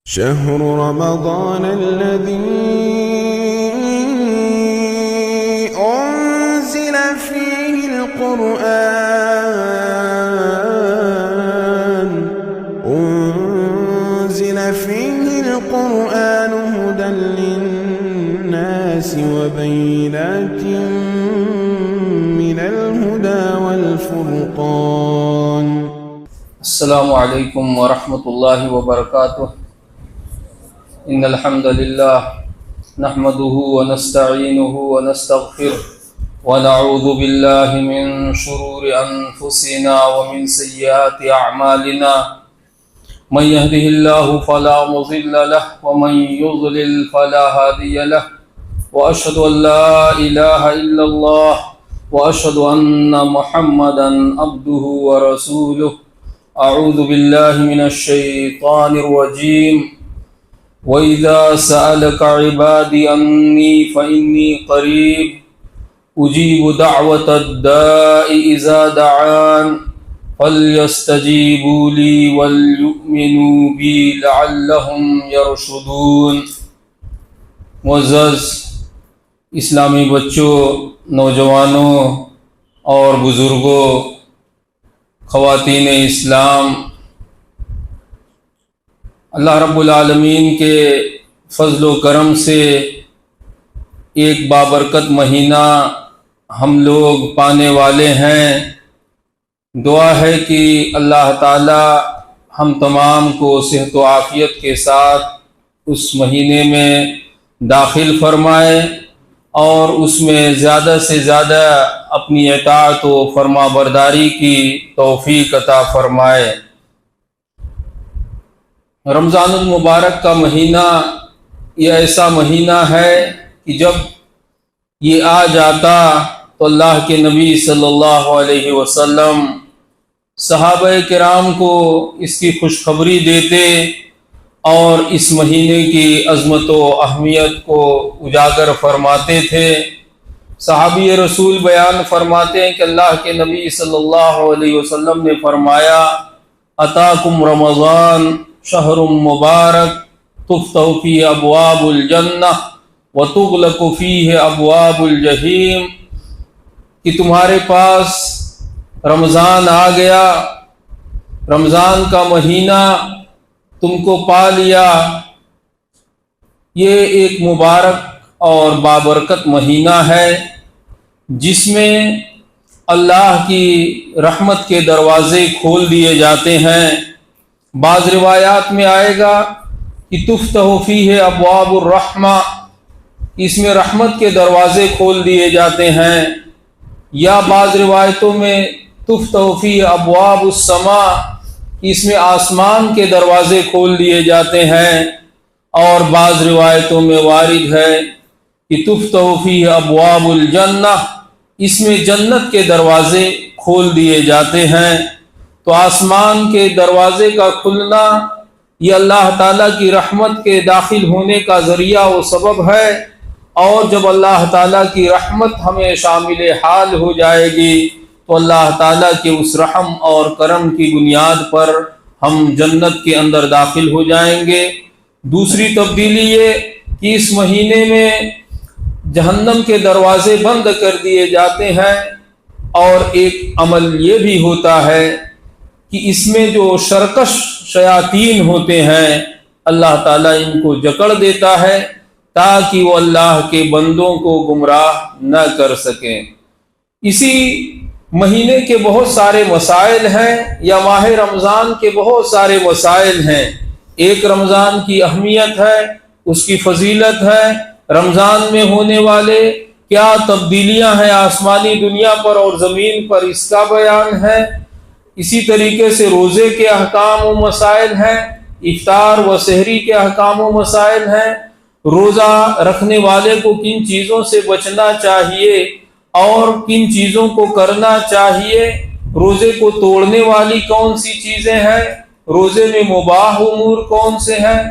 شهر رمضان الذي أنزل فيه القرآن هدى للناس وبينات من الهدى والفرقان. السلام علیکم ورحمۃ اللہ وبرکاتہ. ان الحمد للہ نحمده ونستعینه ونستغفره ونعوذ باللہ من شرور انفسنا ومن سیئات اعمالنا. من يهده الله فلا مضل له ومن يضلل فلا هادي له. واشهد ان لا اله الا الله واشهد ان محمدا عبده ورسوله. اعوذ باللہ من الشیطان الرجیم. وَإِذَا سَأَلَكَ عِبَادِي عَنِّي فَإِنِّي قَرِيبٌ أُجِيبُ دَعْوَةَ الدَّاءِ إِذَا دَعَانِ فَلْيَسْتَجِيبُوا لِي وَلْيُؤْمِنُوا بِي لَعَلَّهُمْ يَرْشُدُونَ. معزز اسلامی بچوں، نوجوانوں اور بزرگوں، خواتین اسلام، اللہ رب العالمین کے فضل و کرم سے ایک بابرکت مہینہ ہم لوگ پانے والے ہیں. دعا ہے کہ اللہ تعالی ہم تمام کو صحت و عافیت کے ساتھ اس مہینے میں داخل فرمائے اور اس میں زیادہ سے زیادہ اپنی اطاعت و فرما برداری کی توفیق عطا فرمائے. رمضان المبارک کا مہینہ یہ ایسا مہینہ ہے کہ جب یہ آ جاتا تو اللہ کے نبی صلی اللہ علیہ وسلم صحابہ کرام کو اس کی خوشخبری دیتے اور اس مہینے کی عظمت و اہمیت کو اجاگر فرماتے تھے. صحابی رسول بیان فرماتے ہیں کہ اللہ کے نبی صلی اللہ علیہ وسلم نے فرمایا: اتاکم رمضان شہر مبارک تفتح فیہ ابواب الجنہ وتغلق فیہ ابواب الجحیم. کہ تمہارے پاس رمضان آ گیا، رمضان کا مہینہ تم کو پا لیا. یہ ایک مبارک اور بابرکت مہینہ ہے جس میں اللہ کی رحمت کے دروازے کھول دیے جاتے ہیں. بعض روایات میں آئے گا کہ تفتح فیہ ابواب الرحمہ، اس میں رحمت کے دروازے کھول دیے جاتے ہیں. یا بعض روایتوں میں تفتح فیہ ابواب السماء، اس میں آسمان کے دروازے کھول دیے جاتے ہیں. اور بعض روایتوں میں وارد ہے کہ تفتح فیہ ابواب الجنہ، اس میں جنت کے دروازے کھول دیے جاتے ہیں. تو آسمان کے دروازے کا کھلنا یہ اللہ تعالیٰ کی رحمت کے داخل ہونے کا ذریعہ و سبب ہے. اور جب اللہ تعالیٰ کی رحمت ہمیں شامل حال ہو جائے گی تو اللہ تعالیٰ کے اس رحم اور کرم کی بنیاد پر ہم جنت کے اندر داخل ہو جائیں گے. دوسری تبدیلی یہ کہ اس مہینے میں جہنم کے دروازے بند کر دیے جاتے ہیں. اور ایک عمل یہ بھی ہوتا ہے کہ اس میں جو شرکش شیاطین ہوتے ہیں اللہ تعالیٰ ان کو جکڑ دیتا ہے تاکہ وہ اللہ کے بندوں کو گمراہ نہ کر سکیں. اسی مہینے کے بہت سارے مسائل ہیں، یا ماہ رمضان کے بہت سارے مسائل ہیں. ایک رمضان کی اہمیت ہے، اس کی فضیلت ہے، رمضان میں ہونے والے کیا تبدیلیاں ہیں آسمانی دنیا پر اور زمین پر، اس کا بیان ہے. اسی طریقے سے روزے کے احکام و مسائل ہیں، افطار و سحری کے احکام و مسائل ہیں. روزہ رکھنے والے کو کن چیزوں سے بچنا چاہیے اور کن چیزوں کو کرنا چاہیے، روزے کو توڑنے والی کون سی چیزیں ہیں، روزے میں مباح امور کون سے ہیں،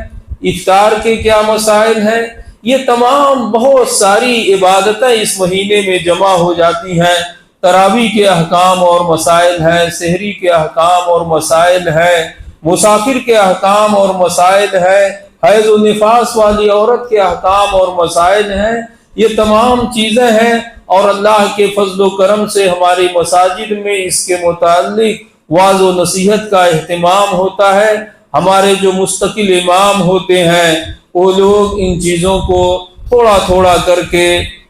افطار کے کیا مسائل ہیں. یہ تمام بہت ساری عبادتیں اس مہینے میں جمع ہو جاتی ہیں. تراویح کے احکام اور مسائل ہیں، سحری کے احکام اور مسائل ہیں، مسافر کے احکام اور مسائل ہیں، حیض و نفاس والی عورت کے احکام اور مسائل ہیں، یہ تمام چیزیں ہیں، اور اللہ کے فضل و کرم سے ہماری مساجد میں اس کے متعلق واعظ و نصیحت کا اہتمام ہوتا ہے۔ ہمارے جو مستقل امام ہوتے ہیں وہ لوگ ان چیزوں کو تھوڑا تھوڑا کر کے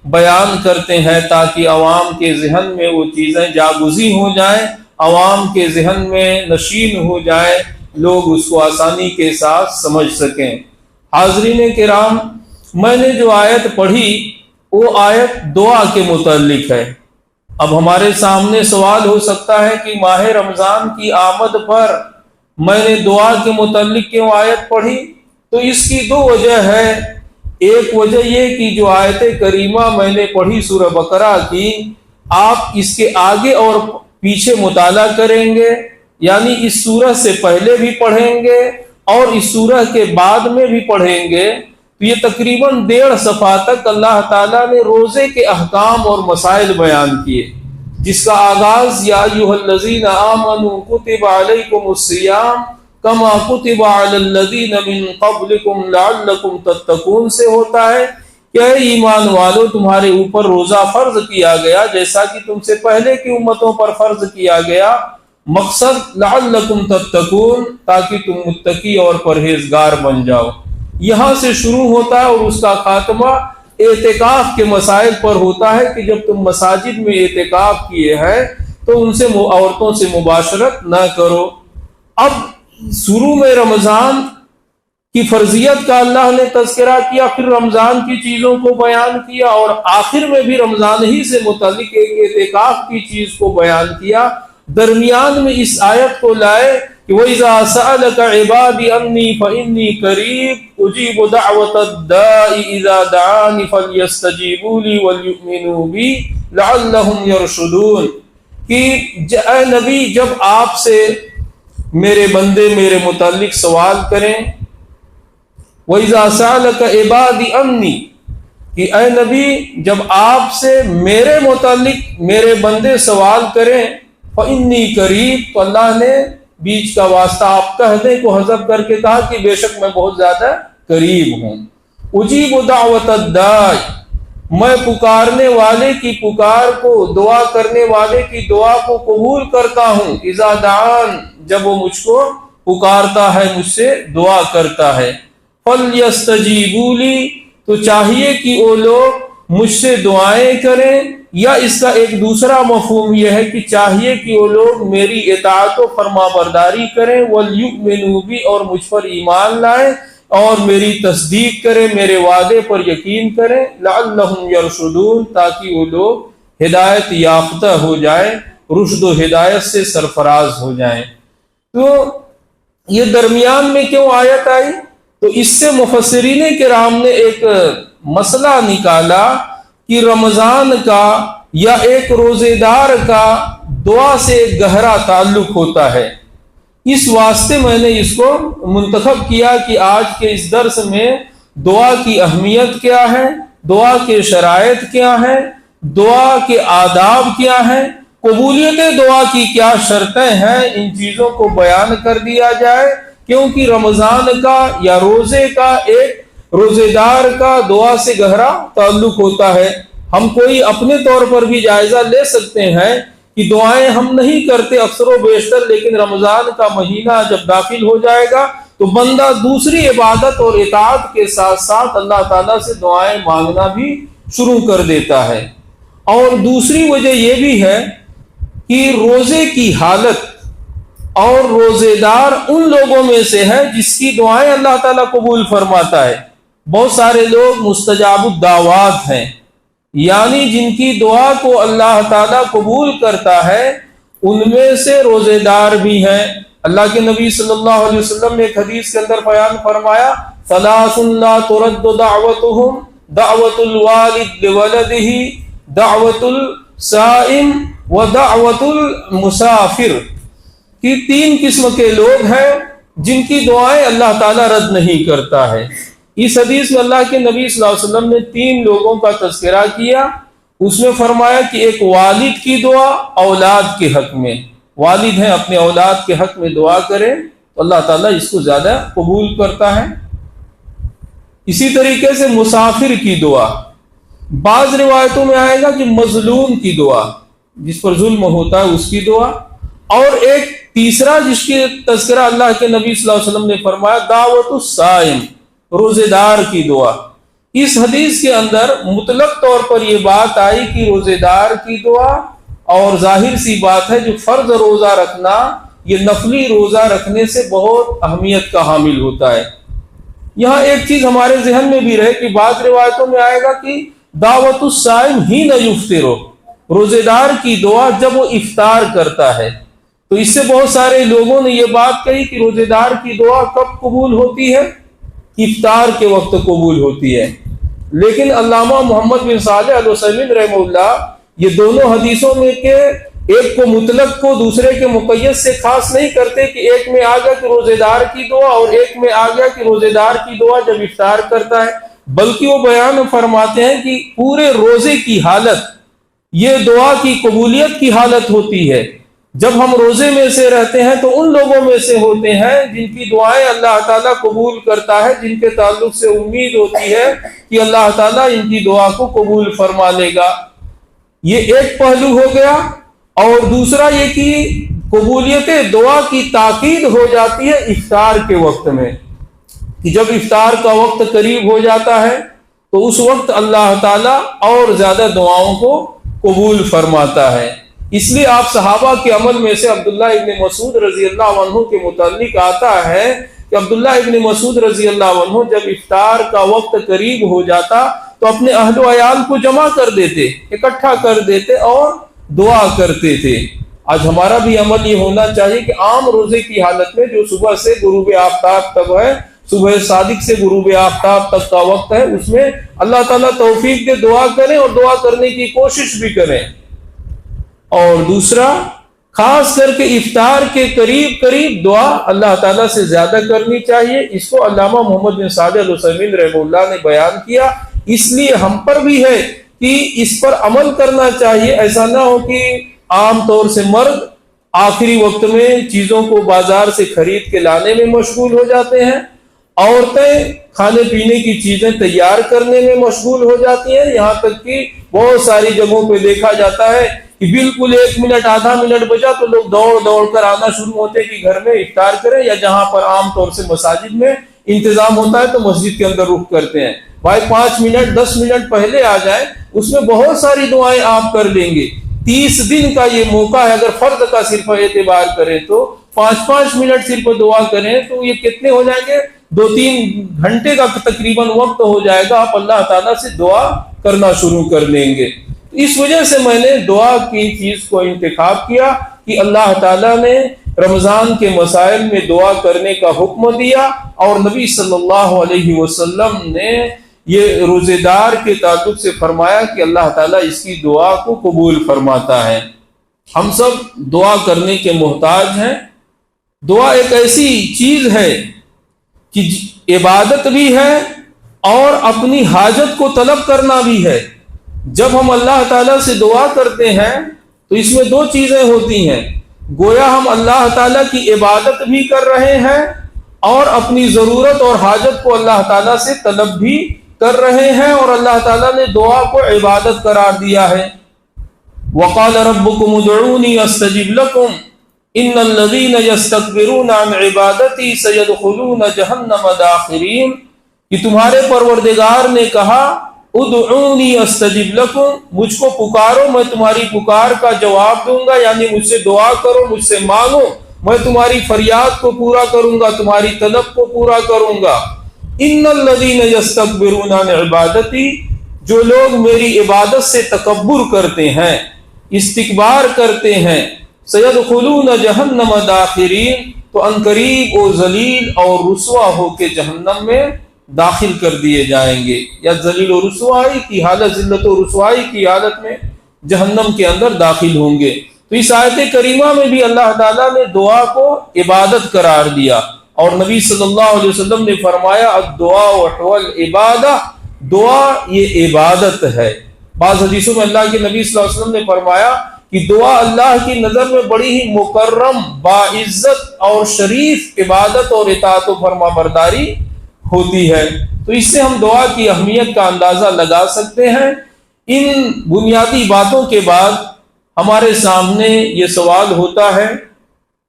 بیان کرتے ہیں تاکہ عوام کے ذہن میں وہ چیزیں جاگزی ہو جائیں، عوام کے ذہن میں نشین ہو جائیں، لوگ اس کو آسانی کے ساتھ سمجھ سکیں۔ حاضرین کرام، میں نے جو آیت پڑھی وہ آیت دعا کے متعلق ہے۔ اب ہمارے سامنے سوال ہو سکتا ہے کہ ماہ رمضان کی آمد پر میں نے دعا کے متعلق کیوں آیت پڑھی؟ تو اس کی دو وجہ ہے۔ ایک وجہ یہ کہ جو آیت کریمہ میں نے پڑھی سورہ بقرہ کی، آپ اس کے آگے اور پیچھے مطالعہ کریں گے، یعنی اس سورہ سے پہلے بھی پڑھیں گے اور اس سورہ کے بعد میں بھی پڑھیں گے، تو یہ تقریباً 1.5 صفحہ تک اللہ تعالیٰ نے روزے کے احکام اور مسائل بیان کیے، جس کا آغاز یا ایھا الذین آمنوا کتب علیکم الصیام کما کتب علی الذین من قبلکم لعلکم تتقون سے ہوتا ہے کہ اے ایمان والو، تمہارے اوپر روزہ فرض کیا گیا جیسا کہ تم سے پہلے کی امتوں پر فرض کیا گیا۔ مقصد لعلکم تتقون، تاکہ تم متقی اور پرہیزگار بن جاؤ۔ یہاں سے شروع ہوتا ہے اور اس کا خاتمہ اعتکاف کے مسائل پر ہوتا ہے کہ جب تم مساجد میں اعتکاف کیے ہیں تو ان سے عورتوں سے مباشرت نہ کرو۔ اب شروع میں رمضان کی فرضیت کا اللہ نے تذکرہ کیا، پھر رمضان کی چیزوں کو بیان کیا، اور آخر میں بھی رمضان ہی سے متعلق ایک اعتکاف کی چیز کو بیان کیا۔ درمیان میں اس آیت کو لائے کہ وَإِذَا سَأَلَكَ عِبَادِي عَنِّي فَإِنِّي قَرِيبٌ أُجِيبُ دَعْوَةَ الدَّاعِ إِذَا دَعَانِ فَلْيَسْتَجِيبُوا لِي وَلْيُؤْمِنُوا بِي لَعَلَّهُمْ يَرْشُدُونَ، کہ اے نبی، جب آپ سے میرے بندے میرے متعلق سوال کریں، وَإِذَا سَأَلَكَ عِبَادِي عَنِّي، کہ اے نبی جب آپ سے میرے متعلق میرے بندے سوال کریں، فَإِنِّي قَرِيبٌ، تو اللہ نے بیچ کا واسطہ آپ کہہ دیں کو حذف کر کے کہا کہ بے شک میں بہت زیادہ قریب ہوں۔ اجیب دعوت الداعی، میں پکارنے والے کی پکار کو، دعا کرنے والے کی دعا کو قبول کرتا ہوں، اذا دعان، جب وہ مجھ کو پکارتا ہے، مجھ سے دعا کرتا ہے۔ فلیستجیبوا لی، تو چاہیے کہ وہ لوگ مجھ سے دعائیں کریں، یا اس کا ایک دوسرا مفہوم یہ ہے کہ چاہیے کہ وہ لوگ میری اطاعت و فرما برداری کریں، وَلْيُؤْمِنُوا بِي، اور مجھ پر ایمان لائیں اور میری تصدیق کریں، میرے وعدے پر یقین کریں، لَعَلَّهُمْ يَرْشُدُونَ، تاکہ وہ لوگ ہدایت یافتہ ہو جائیں، رشد و ہدایت سے سرفراز ہو جائیں۔ تو یہ درمیان میں کیوں آیت آئی؟ تو اس سے مفسرین کرام نے ایک مسئلہ نکالا کہ رمضان کا یا ایک روزے دار کا دعا سے ایک گہرا تعلق ہوتا ہے۔ اس واسطے میں نے اس کو منتخب کیا کہ آج کے اس درس میں دعا کی اہمیت کیا ہے، دعا کے شرائط کیا ہیں، دعا کے آداب کیا ہیں، قبولیت دعا کی کیا شرطیں ہیں، ان چیزوں کو بیان کر دیا جائے، کیونکہ رمضان کا یا روزے کا ایک روزے دار کا دعا سے گہرا تعلق ہوتا ہے۔ ہم کوئی اپنے طور پر بھی جائزہ لے سکتے ہیں کہ دعائیں ہم نہیں کرتے اکثر و بیشتر، لیکن رمضان کا مہینہ جب داخل ہو جائے گا تو بندہ دوسری عبادت اور اطاعت کے ساتھ ساتھ اللہ تعالیٰ سے دعائیں مانگنا بھی شروع کر دیتا ہے۔ اور دوسری وجہ یہ بھی ہے کہ روزے کی حالت اور روزے دار ان لوگوں میں سے ہے جس کی دعائیں اللہ تعالیٰ قبول فرماتا ہے۔ بہت سارے لوگ مستجاب الدعوات ہیں، یعنی جن کی دعا کو اللہ تعالیٰ قبول کرتا ہے، ان میں سے روزے دار بھی ہیں۔ اللہ کے نبی صلی اللہ علیہ وسلم نے ایک حدیث کے اندر بیان فرمایا، ثلاث لا ترد دعوتهم دعوت الوالد لولده، دعوت الصائم ودعوت المسافر، کہ 3 قسم کے لوگ ہیں جن کی دعائیں اللہ تعالیٰ رد نہیں کرتا ہے۔ اس حدیث میں اللہ کے نبی صلی اللہ علیہ وسلم نے 3 لوگوں کا تذکرہ کیا۔ اس نے فرمایا کہ ایک والد کی دعا اولاد کے حق میں، والد ہیں اپنے اولاد کے حق میں دعا کریں تو اللہ تعالیٰ اس کو زیادہ قبول کرتا ہے۔ اسی طریقے سے مسافر کی دعا، بعض روایتوں میں آئے گا کہ مظلوم کی دعا، جس پر ظلم ہوتا ہے اس کی دعا، اور ایک تیسرا جس کی تذکرہ اللہ کے نبی صلی اللہ علیہ وسلم نے فرمایا دعوت الصائم، روزے دار کی دعا۔ اس حدیث کے اندر مطلق طور پر یہ بات آئی کہ روزے دار کی دعا، اور ظاہر سی بات ہے جو فرض روزہ رکھنا یہ نفلی روزہ رکھنے سے بہت اہمیت کا حامل ہوتا ہے۔ یہاں ایک چیز ہمارے ذہن میں بھی رہے کہ بعض روایتوں میں آئے گا کہ دعوت الصائم حین یفطر، روزے دار کی دعا جب وہ افطار کرتا ہے۔ تو اس سے بہت سارے لوگوں نے یہ بات کہی کہ روزے دار کی دعا کب قبول ہوتی ہے؟ افطار کے وقت قبول ہوتی ہے۔ لیکن علامہ محمد بن صالح العثیمین رحمہ اللہ یہ دونوں حدیثوں میں کے ایک کو مطلق کو دوسرے کے مقید سے خاص نہیں کرتے کہ ایک میں آ گیا کہ روزے دار کی دعا اور ایک میں آ گیا کہ روزے دار کی دعا جب افطار کرتا ہے، بلکہ وہ بیان فرماتے ہیں کہ پورے روزے کی حالت یہ دعا کی قبولیت کی حالت ہوتی ہے۔ جب ہم روزے میں سے رہتے ہیں تو ان لوگوں میں سے ہوتے ہیں جن کی دعائیں اللہ تعالیٰ قبول کرتا ہے، جن کے تعلق سے امید ہوتی ہے کہ اللہ تعالیٰ ان کی دعا کو قبول فرما لے گا۔ یہ ایک پہلو ہو گیا، اور دوسرا یہ کہ قبولیت دعا کی تاکید ہو جاتی ہے افطار کے وقت میں، کہ جب افطار کا وقت قریب ہو جاتا ہے تو اس وقت اللہ تعالیٰ اور زیادہ دعاؤں کو قبول فرماتا ہے۔ اس لیے آپ صحابہ کے عمل میں سے عبداللہ ابن مسعود رضی اللہ عنہ کے متعلق آتا ہے کہ عبداللہ ابن مسعود رضی اللہ عنہ جب افطار کا وقت قریب ہو جاتا تو اپنے اہل و عیال کو جمع کر دیتے، اکٹھا کر دیتے اور دعا کرتے تھے۔ آج ہمارا بھی عمل یہ ہونا چاہیے کہ عام روزے کی حالت میں جو صبح سے غروب آفتاب تک ہے، صبح صادق سے غروب آفتاب تک کا وقت ہے، اس میں اللہ تعالیٰ توفیق دے دعا کریں اور دعا کرنے کی کوشش بھی کریں۔ اور دوسرا خاص کر کے افطار کے قریب دعا اللہ تعالیٰ سے زیادہ کرنی چاہیے۔ اس کو علامہ محمد بن صالح العثیمین رحمہ اللہ نے بیان کیا، اس لیے ہم پر بھی ہے کہ اس پر عمل کرنا چاہیے۔ ایسا نہ ہو کہ عام طور سے مرد آخری وقت میں چیزوں کو بازار سے خرید کے لانے میں مشغول ہو جاتے ہیں، عورتیں کھانے پینے کی چیزیں تیار کرنے میں مشغول ہو جاتی ہیں، یہاں تک کہ بہت ساری جگہوں پہ دیکھا جاتا ہے کہ بالکل 1 منٹ آدھا منٹ بچا تو لوگ دوڑ کر آنا شروع ہوتے کہ گھر میں افطار کریں، یا جہاں پر عام طور سے مساجد میں انتظام ہوتا ہے تو مسجد کے اندر رخ کرتے ہیں۔ بھائی 5 منٹ 10 منٹ پہلے آ جائیں، اس میں بہت ساری دعائیں آپ کر لیں گے۔ 30 دن کا یہ موقع ہے، اگر فرد کا صرف اعتبار کریں تو 5 منٹ صرف دعا کریں تو یہ کتنے ہو جائیں گے؟ 2-3 گھنٹے کا تقریباً وقت ہو جائے گا، آپ اللہ تعالیٰ سے دعا کرنا شروع کر لیں گے۔ اس وجہ سے میں نے دعا کی چیز کو انتخاب کیا کہ اللہ تعالیٰ نے رمضان کے مسائل میں دعا کرنے کا حکم دیا، اور نبی صلی اللہ علیہ وسلم نے یہ روزے دار کے تعلق سے فرمایا کہ اللہ تعالیٰ اس کی دعا کو قبول فرماتا ہے۔ ہم سب دعا کرنے کے محتاج ہیں۔ دعا ایک ایسی چیز ہے کہ عبادت بھی ہے اور اپنی حاجت کو طلب کرنا بھی ہے۔ جب ہم اللہ تعالیٰ سے دعا کرتے ہیں تو اس میں 2 چیزیں ہوتی ہیں، گویا ہم اللہ تعالیٰ کی عبادت بھی کر رہے ہیں اور اپنی ضرورت اور حاجت کو اللہ تعالیٰ سے طلب بھی کر رہے ہیں، اور اللہ تعالیٰ نے دعا کو عبادت قرار دیا ہے۔ وَقَالَ رَبُّكُمُ ادْعُونِي أَسْتَجِبْ لَكُمْ إِنَّ الَّذِينَ يَسْتَكْبِرُونَ عَنْ عِبَادَتِي سَيَدْخُلُونَ جَهَنَّمَ دَاخِرِينَ، کہ تمہارے پروردگار نے کہا ادعونی استجب لکم، مجھ کو پکارو میں تمہاری پکار کا جواب دوں گا، یعنی مجھ سے دعا کرو، مجھ سے مانگو، میں تمہاری فریاد کو پورا کروں گا، تمہاری طلب کو پورا کروں گا۔ ان الذین یستکبرون عن عبادتی، جو لوگ میری عبادت سے تکبر کرتے ہیں، استکبار کرتے ہیں، سیدخلون جہنم داخرین، تو عنقریب وہ ذلیل اور رسوا ہو کے جہنم میں داخل کر دیے جائیں گے، یا ذلیل و رسوائی کی حالت، ذلت و رسوائی کی حالت میں جہنم کے اندر داخل ہوں گے۔ تو اس آیت کریمہ میں بھی اللہ تعالیٰ نے دعا کو عبادت قرار دیا، اور نبی صلی اللہ علیہ وسلم نے فرمایا الدعاء هو العبادہ، دعا یہ عبادت ہے۔ بعض حدیثوں میں اللہ کے نبی صلی اللہ علیہ وسلم نے فرمایا کہ دعا اللہ کی نظر میں بڑی ہی مکرم، باعزت اور شریف عبادت اور اطاعت و فرما برداری ہوتی ہے۔ تو اس سے ہم دعا کی اہمیت کا اندازہ لگا سکتے ہیں۔ ان بنیادی باتوں کے بعد ہمارے سامنے یہ سوال ہوتا ہے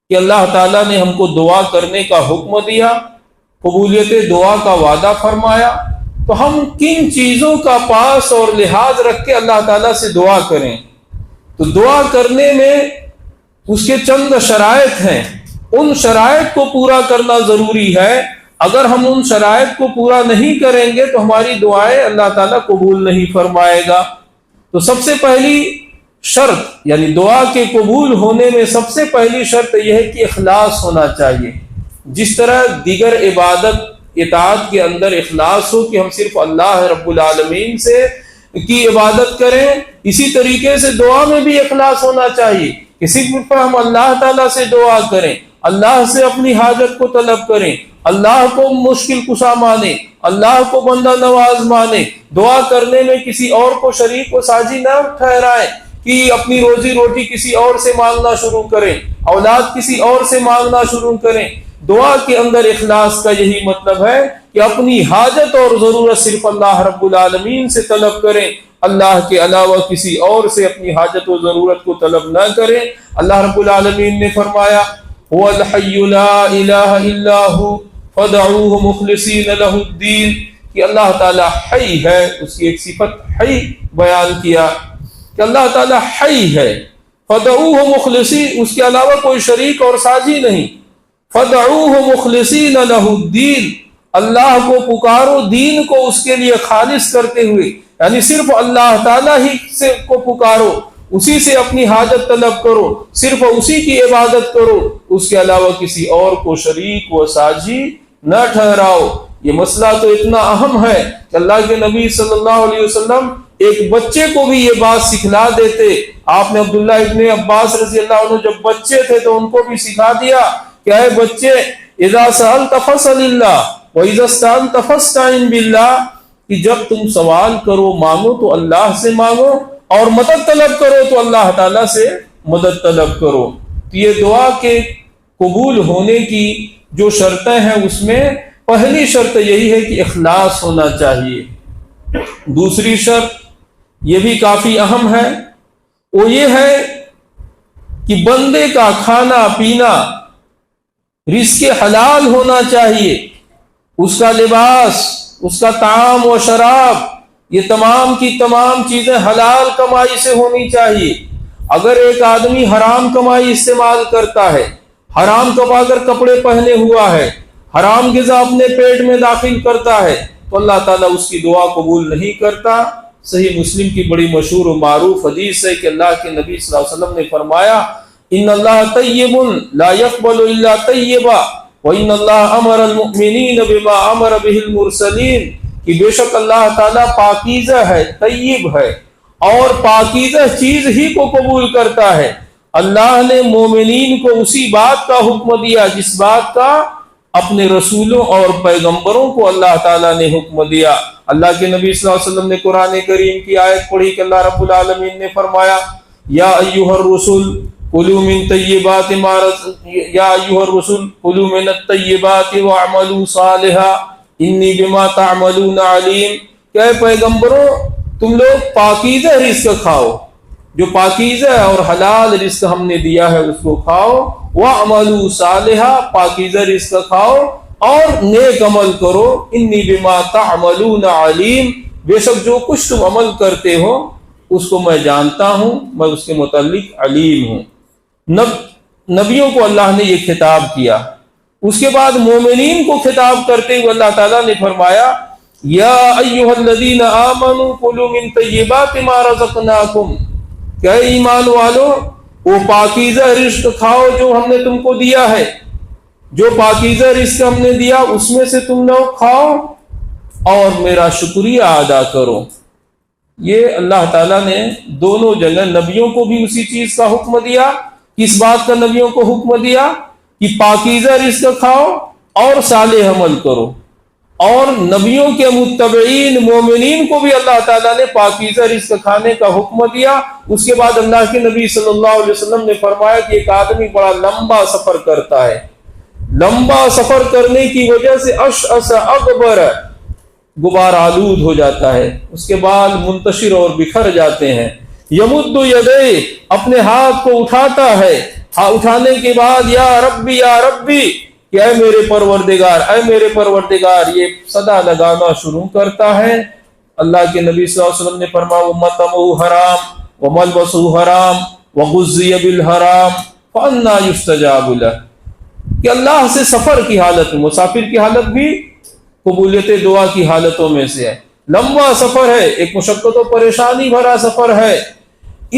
کہ اللہ تعالیٰ نے ہم کو دعا کرنے کا حکم دیا، قبولیت دعا کا وعدہ فرمایا، تو ہم کن چیزوں کا پاس اور لحاظ رکھ کے اللہ تعالیٰ سے دعا کریں؟ تو دعا کرنے میں اس کے چند شرائط ہیں، ان شرائط کو پورا کرنا ضروری ہے۔ اگر ہم ان شرائط کو پورا نہیں کریں گے تو ہماری دعائیں اللہ تعالیٰ قبول نہیں فرمائے گا۔ تو سب سے پہلی شرط، یعنی دعا کے قبول ہونے میں سب سے پہلی شرط یہ ہے کہ اخلاص ہونا چاہیے۔ جس طرح دیگر عبادت اطاعت کے اندر اخلاص ہو کہ ہم صرف اللہ رب العالمین سے کی عبادت کریں، اسی طریقے سے دعا میں بھی اخلاص ہونا چاہیے کہ صرف ہم اللہ تعالیٰ سے دعا کریں، اللہ سے اپنی حاجت کو طلب کریں، اللہ کو مشکل کشا مانے، اللہ کو بندہ نواز مانے، دعا کرنے میں کسی اور کو شریک و ساجی نہ ٹھہرائیں کہ اپنی روزی روٹی کسی اور سے مانگنا شروع کریں، اولاد کسی اور سے مانگنا شروع کریں۔ دعا کے اندر اخلاص کا یہی مطلب ہے کہ اپنی حاجت اور ضرورت صرف اللہ رب العالمین سے طلب کریں، اللہ کے علاوہ کسی اور سے اپنی حاجت و ضرورت کو طلب نہ کریں۔ اللہ رب العالمین نے فرمایا هو الحی لا الہ الا هو فدعوه مخلصین لہ الدین، کہ اللہ تعالی حی ہے، اس کی ایک صفت حی بیان کیا کہ اللہ تعالی حی ہے، فدعوه مخلصین، اس کے علاوہ کوئی شریک اور ساجی نہیں، فدعوه مخلصین لہ الدین، اللہ کو پکارو دین کو اس کے لیے خالص کرتے ہوئے، یعنی صرف اللہ تعالیٰ ہی سے کو پکارو، اسی سے اپنی حاجت طلب کرو، صرف اسی کی عبادت کرو، اس کے علاوہ کسی اور کو شریک و ساجی نہ ٹھہراؤ۔ یہ مسئلہ تو اتنا اہم ہے کہ اللہ کے نبی صلی اللہ علیہ وسلم ایک بچے کو بھی یہ بات سکھلا دیتے۔ آپ نے عبداللہ ابن عباس رضی اللہ عنہ جب بچے تھے تو ان کو بھی سکھا دیا کہ اے بچے، اذا سألت فاسأل اللہ وَإِذَا اسْتَعَنْتَ فَاسْتَعِنْ بِاللَّهِ، کہ جب تم سوال کرو مانگو تو اللہ سے مانگو، اور مدد طلب کرو تو اللہ تعالیٰ سے مدد طلب کرو۔ تو یہ دعا کے قبول ہونے کی جو شرطیں ہیں اس میں پہلی شرط یہی ہے کہ اخلاص ہونا چاہیے۔ دوسری شرط یہ بھی کافی اہم ہے، وہ یہ ہے کہ بندے کا کھانا پینا رزق حلال ہونا چاہیے، اس کا لباس، اس کا طعام و شراب، یہ تمام کی تمام چیزیں حلال کمائی سے ہونی چاہیے۔ اگر ایک آدمی حرام کمائی استعمال کرتا ہے، حرام کما کر کپڑے پہنے ہوا ہے، حرام غذا اپنے پیٹ میں داخل کرتا ہے تو اللہ تعالیٰ اس کی دعا قبول نہیں کرتا۔ صحیح مسلم کی بڑی مشہور و معروف حدیث ہے کہ اللہ کے نبی صلی اللہ علیہ وسلم نے فرمایا ان اللہ طیب لا يقبل الا طیبا وَإِنَّ اللَّهَ أَمَرَ الْمُؤْمِنِينَ بِمَا أَمَرَ بِهِ الْمُرْسَلِينَ، کہ بے شک اللہ تعالیٰ پاکیزہ ہے، طیب ہے، اور پاکیزہ چیز ہی کو قبول کرتا ہے۔ اللہ نے مومنین کو اسی بات کا حکم دیا جس بات کا اپنے رسولوں اور پیغمبروں کو اللہ تعالیٰ نے حکم دیا۔ اللہ کے نبی صلی اللہ علیہ وسلم نے قرآن کریم کی آیت پڑھی کہ اللہ رب العالمین نے فرمایا یا ایھا الرسل کلوا من طیبات ما یا ایھا الرسل کلوا من الطیبات واعملوا صالحا انی بما تعملون علیم، کہ اے پیغمبروں تم لوگ پاکیزہ رزق کھاؤ، جو پاکیزہ اور حلال رزق ہم نے دیا ہے اس کو کھاؤ، واعملوا صالحا، پاکیزہ رزق کھاؤ اور نیک عمل کرو، انی بما تعملون علیم، بے شک جو کچھ تم عمل کرتے ہو اس کو میں جانتا ہوں، میں اس کے متعلق علیم ہوں۔ نبیوں کو اللہ نے یہ خطاب کیا، اس کے بعد مومنین کو خطاب کرتے ہوئے اللہ تعالیٰ نے فرمایا یا ایھا الذین آمنوا کلوا من طیبات ما رزقناکم، کہ اے ایمان والو وہ پاکیزہ رزق کھاؤ جو ہم نے تم کو دیا ہے، جو پاکیزہ رزق ہم نے دیا اس میں سے تم لوگ کھاؤ اور میرا شکریہ ادا کرو۔ یہ اللہ تعالیٰ نے دونوں جگہ نبیوں کو بھی اسی چیز کا حکم دیا، کس بات کا نبیوں کو حکم دیا کہ پاکیزہ رزق کھاؤ اور صالح عمل کرو، اور نبیوں کے متبعین مومنین کو بھی اللہ تعالیٰ نے پاکیزہ رزق کھانے کا حکم دیا۔ اس کے بعد اللہ کے نبی صلی اللہ علیہ وسلم نے فرمایا کہ ایک آدمی بڑا لمبا سفر کرتا ہے، لمبا سفر کرنے کی وجہ سے اشعث اغبر، غبار آلود ہو جاتا ہے، اس کے بال منتشر اور بکھر جاتے ہیں۔ یمد یدیہ، اپنے ہاتھ کو اٹھاتا ہے، اٹھانے کے بعد یا ربی کہ اے میرے پروردگار، اے میرے پروردگار، یہ صدا لگانا شروع کرتا ہے۔ اللہ کے نبی صلی اللہ علیہ وسلم نے فرمایا وَمَطْعَمُهُ حرام وَمَلْبَسُهُ حرام وَغُذِّيَ بِالْحَرام فَأَنَّىٰ يُسْتَجَابُ لَهُ، کہ اللہ سے سفر کی حالت میں، مسافر کی حالت بھی قبولیت دعا کی حالتوں میں سے ہے۔ لمبا سفر ہے، ایک مشقت و پریشانی بھرا سفر ہے،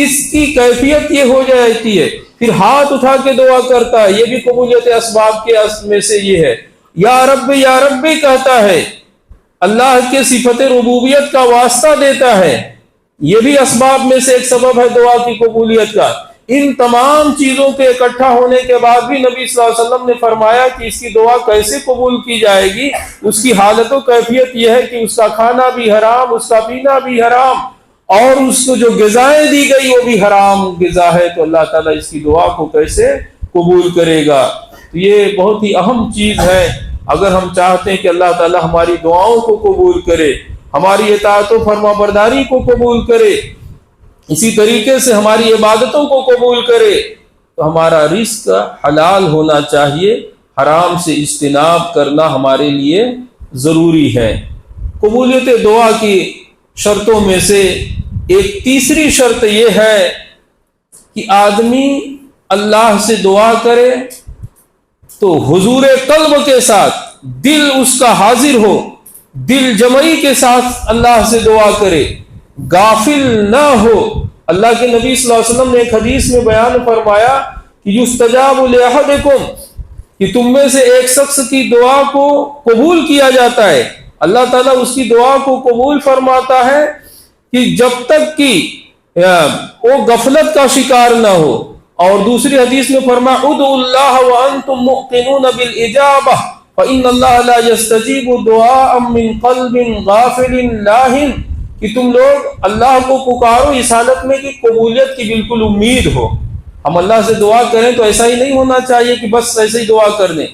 اس کی کیفیت یہ ہو جاتی ہے، پھر ہاتھ اٹھا کے دعا کرتا ہے، یہ بھی قبولیت اسباب کے میں سے یہ ہے۔ یا ربی کہتا ہے، اللہ کے صفت ربوبیت کا واسطہ دیتا ہے، یہ بھی اسباب میں سے ایک سبب ہے دعا کی قبولیت کا۔ ان تمام چیزوں کے اکٹھا ہونے کے بعد بھی نبی صلی اللہ علیہ وسلم نے فرمایا کہ اس کی دعا کیسے قبول کی جائے گی، اس کی حالت و کیفیت یہ ہے کہ اس کا کھانا بھی حرام، اس کا پینا بھی حرام، اور اس کو جو غذائیں دی گئی وہ بھی حرام غذا ہے، تو اللہ تعالیٰ اس کی دعا کو کیسے قبول کرے گا؟ تو یہ بہت ہی اہم چیز ہے۔ اگر ہم چاہتے ہیں کہ اللہ تعالیٰ ہماری دعاؤں کو قبول کرے، ہماری اطاعت و فرما برداری کو قبول کرے، اسی طریقے سے ہماری عبادتوں کو قبول کرے، تو ہمارا رزق حلال ہونا چاہیے، حرام سے اجتناب کرنا ہمارے لیے ضروری ہے۔ قبولیت دعا کی شرطوں میں سے ایک تیسری شرط یہ ہے کہ آدمی اللہ سے دعا کرے تو حضور قلب کے ساتھ، دل اس کا حاضر ہو، دل جمعی کے ساتھ اللہ سے دعا کرے، غافل نہ ہو۔ اللہ کے نبی صلی اللہ علیہ وسلم نے ایک حدیث میں بیان فرمایا کہ یستجاب لأحدکم، کہ تم میں سے ایک شخص کی دعا کو قبول کیا جاتا ہے، اللہ تعالیٰ اس کی دعا کو قبول فرماتا ہے کہ جب تک کہ وہ غفلت کا شکار نہ ہو۔ اور دوسری حدیث میں فرمایا ادعوا اللہ وانتم موقنون بالإجابہ فإن اللہ لا يستجیب دعاء من قلب غافل لاہن، کہ تم لوگ اللہ کو پکارو اس حالت میں کہ قبولیت کی بالکل امید ہو۔ ہم اللہ سے دعا کریں تو ایسا ہی نہیں ہونا چاہیے کہ بس ایسے ہی دعا کر دیں،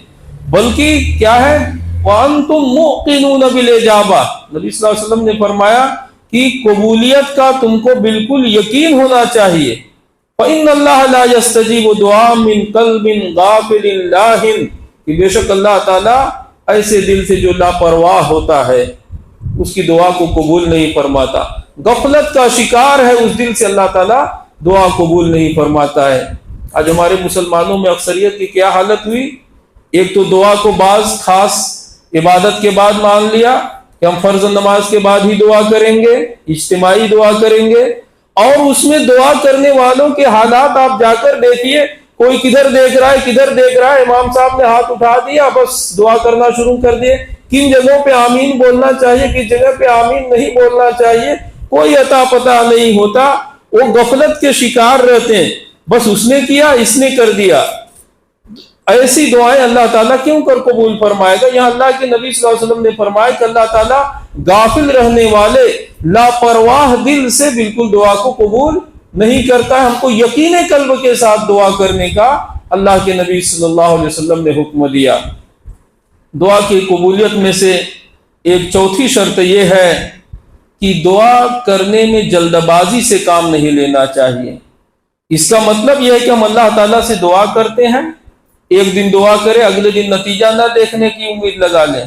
بلکہ کیا ہے وَأَنْتُمْ مُوقِنُونَ بِالْإِجَابَةِ، نبی صلی اللہ علیہ وسلم نے فرمایا کہ قبولیت کا تم کو بالکل یقین ہونا چاہیے۔ فَإِنَّ اللَّهَ لَا يَسْتَجِيبُ دُعَاءً مِّن قَلْبٍ غَافِلٍ لَاهٍ، کہ بے شک اللہ تعالیٰ ایسے دل سے جو لاپرواہ ہوتا ہے اس کی دعا کو قبول نہیں فرماتا، غفلت کا شکار ہے، اس دل سے اللہ تعالیٰ دعا قبول نہیں فرماتا ہے۔ آج ہمارے مسلمانوں میں اکثریت کی کیا حالت ہوئی؟ ایک تو دعا کو بعض خاص عبادت کے بعد مان لیا کہ ہم فرض نماز کے بعد ہی دعا کریں گے، اجتماعی دعا کریں گے، اور اس میں دعا کرنے والوں کے حالات آپ جا کر دیکھیے، کوئی کدھر دیکھ رہا ہے کدھر دیکھ رہا ہے، امام صاحب نے ہاتھ اٹھا دیا بس دعا کرنا شروع کر دیے۔ کن جگہوں پہ آمین بولنا چاہیے، کس جگہ پہ آمین نہیں بولنا چاہیے، کوئی عطا پتہ نہیں ہوتا، وہ غفلت کے شکار رہتے ہیں، بس اس نے کیا اس نے کر دیا۔ ایسی دعائیں اللہ تعالیٰ کیوں کر قبول فرمائے گا؟ یہاں اللہ کے نبی صلی اللہ علیہ وسلم نے فرمایا کہ اللہ تعالیٰ غافل رہنے والے لاپرواہ دل سے بالکل دعا کو قبول نہیں کرتا ہے۔ ہم کو یقین قلب کے ساتھ دعا کرنے کا اللہ کے نبی صلی اللہ علیہ وسلم نے حکم دیا۔ دعا کی قبولیت میں سے ایک چوتھی شرط یہ ہے کہ دعا کرنے میں جلد بازی سے کام نہیں لینا چاہیے۔ اس کا مطلب یہ ہے کہ ہم اللہ تعالیٰ سے دعا کرتے ہیں، ایک دن دعا کرے اگلے دن نتیجہ نہ دیکھنے کی امید لگا لیں۔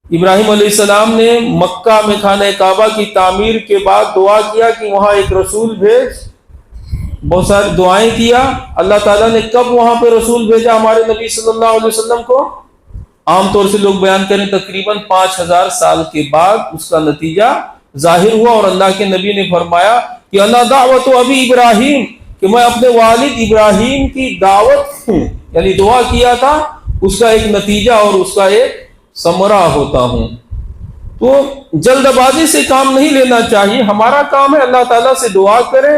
ابراہیم علیہ السلام نے مکہ میں خانہ کعبہ کی تعمیر کے بعد دعا کیا کہ وہاں ایک رسول بھیج، بہت ساری دعائیں کیا، اللہ تعالیٰ نے کب وہاں پہ رسول بھیجا ہمارے نبی صلی اللہ علیہ وسلم کو؟ عام طور سے لوگ بیان کریں تقریباً 5000 سال کے بعد اس کا نتیجہ ظاہر ہوا، اور اللہ کے نبی نے فرمایا کہ انا دعوت ابی ابراہیم، کہ میں اپنے والد ابراہیم کی دعوت ہوں، یعنی دعا کیا تھا اس کا ایک نتیجہ اور اس کا ایک ثمرہ ہوتا ہوں۔ تو جلد بازی سے کام نہیں لینا چاہیے، ہمارا کام ہے اللہ تعالیٰ سے دعا کریں،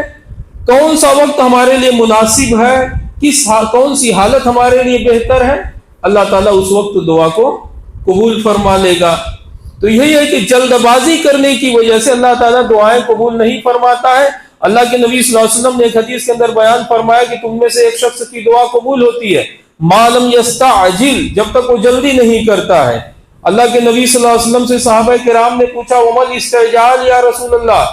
کون سا وقت ہمارے لیے مناسب ہے، کون سی حالت ہمارے لیے بہتر ہے، اللہ تعالیٰ اس وقت دعا کو قبول فرما لے گا۔ تو یہی ہے کہ جلد بازی کرنے کی وجہ سے اللہ تعالیٰ دعائیں قبول نہیں فرماتا ہے۔ اللہ کے نبی صلی اللہ علیہ وسلم نے ایک حدیث کے اندر بیان فرمایا کہ تم میں سے ایک شخص کی دعا قبول ہوتی ہے ما لم یستعجل، جب تک وہ جلدی نہیں کرتا ہے۔ اللہ کے نبی صلی اللہ علیہ وسلم سے صحابہ کرام نے پوچھا ومل استعجال یا رسول اللہ،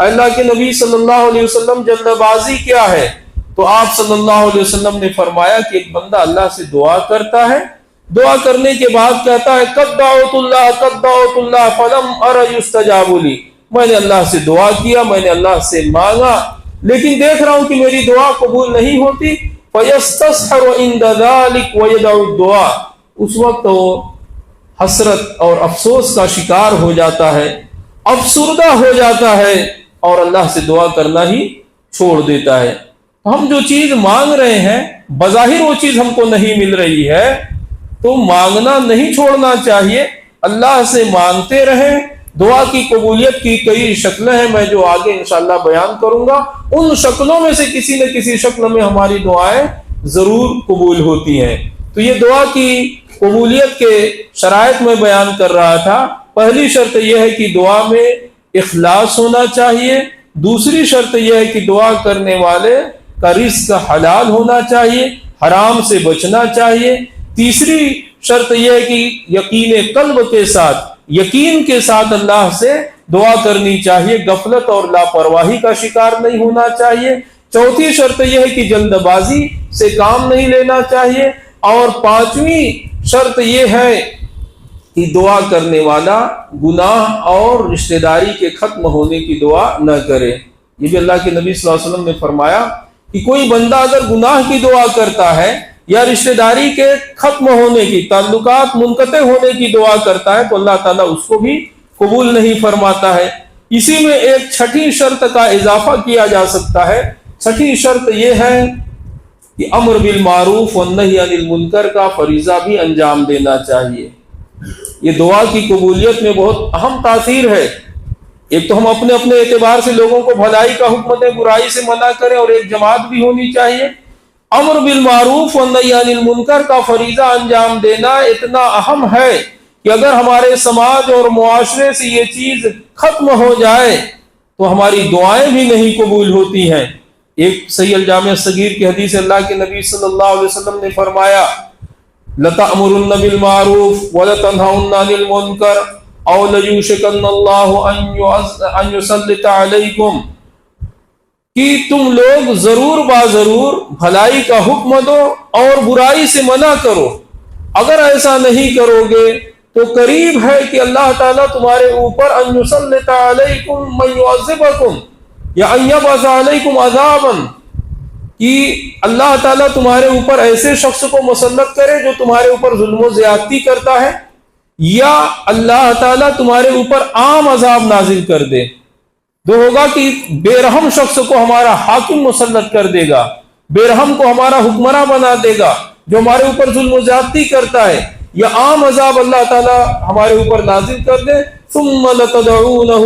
اللہ کے نبی صلی اللہ علیہ وسلم جلد بازی کیا ہے؟ تو آپ صلی اللہ علیہ وسلم نے فرمایا کہ ایک بندہ اللہ سے دعا کرتا ہے، دعا کرنے کے بعد کہتا ہے قد دعوت اللہ فلم ار یستجاب لی، میں نے اللہ سے دعا کیا، میں نے اللہ سے مانگا، لیکن دیکھ رہا ہوں کہ میری دعا قبول نہیں ہوتی، فیستصحر عند ذلک ویدع الدعاء، اس وقت وہ حسرت اور افسوس کا شکار ہو جاتا ہے، افسردہ ہو جاتا ہے اور اللہ سے دعا کرنا ہی چھوڑ دیتا ہے۔ ہم جو چیز مانگ رہے ہیں بظاہر وہ چیز ہم کو نہیں مل رہی ہے تو مانگنا نہیں چھوڑنا چاہیے، اللہ سے مانگتے رہیں۔ دعا کی قبولیت کی کئی شکلیں ہیں، میں جو آگے انشاءاللہ بیان کروں گا، ان شکلوں میں سے کسی نہ کسی شکل میں ہماری دعائیں ضرور قبول ہوتی ہیں۔ تو یہ دعا کی قبولیت کے شرائط میں بیان کر رہا تھا۔ پہلی شرط یہ ہے کہ دعا میں اخلاص ہونا چاہیے، دوسری شرط یہ ہے کہ دعا کرنے والے کا رزق حلال ہونا چاہیے، حرام سے بچنا چاہیے، تیسری شرط یہ ہے کہ یقین قلب کے ساتھ، یقین کے ساتھ اللہ سے دعا کرنی چاہیے، غفلت اور لاپرواہی کا شکار نہیں ہونا چاہیے، چوتھی شرط یہ ہے کہ جلد بازی سے کام نہیں لینا چاہیے، اور پانچویں شرط یہ ہے کہ دعا کرنے والا گناہ اور رشتہ داری کے ختم ہونے کی دعا نہ کرے۔ یہ بھی اللہ کے نبی صلی اللہ علیہ وسلم نے فرمایا کہ کوئی بندہ اگر گناہ کی دعا کرتا ہے یا رشتہ داری کے ختم ہونے کی، تعلقات منقطع ہونے کی دعا کرتا ہے تو اللہ تعالیٰ اس کو بھی قبول نہیں فرماتا ہے۔ اسی میں ایک چھٹی شرط کا اضافہ کیا جا سکتا ہے۔ چھٹی شرط یہ ہے کہ امر بالمعروف والنہی عن المنکر کا فریضہ بھی انجام دینا چاہیے۔ یہ دعا کی قبولیت میں بہت اہم تاثیر ہے۔ ایک تو ہم اپنے اپنے اعتبار سے لوگوں کو بھلائی کا حکم دیں، برائی سے منع کریں، اور ایک جماعت بھی ہونی چاہیے۔ امر بالمعروف والنہی عن المنکر کا فریضہ انجام دینا اتنا اہم ہے کہ اگر ہمارے سماج اور معاشرے سے یہ چیز ختم ہو جائے تو ہماری دعائیں بھی نہیں قبول ہوتی ہیں۔ ایک صحیح الجامع الصغیر کی حدیث اللہ کے نبی صلی اللہ علیہ وسلم نے فرمایا لَتَأْمُرُنَّ بِالْمَعْرُوفِ وَلَتَنْهَوْنَ عَنِ الْمُنكَرِ أَوْ لَيُوشِكَنَّ اللَّهُ أَن يُسَلِّطَ عَلَيْكُمْ، کہ تم لوگ ضرور باضرور بھلائی کا حکم دو اور برائی سے منع کرو، اگر ایسا نہیں کرو گے تو قریب ہے کہ اللہ تعالیٰ تمہارے اوپر ان یسلط علیکم من یعذبکم یا ان یبعث علیکم عذابا، کہ اللہ تعالیٰ تمہارے اوپر ایسے شخص کو مسلط کرے جو تمہارے اوپر ظلم و زیادتی کرتا ہے، یا اللہ تعالیٰ تمہارے اوپر عام عذاب نازل کر دے۔ دو ہوگا کہ بے رحم شخص کو ہمارا حاکم مسلط کر دے گا، بے رحم کو ہمارا حکمراں بنا دے گا جو ہمارے اوپر ظلم و زیادتی کرتا ہے، یا عام عذاب اللہ تعالیٰ ہمارے اوپر نازل کر دے۔ ثم لتدعونہ،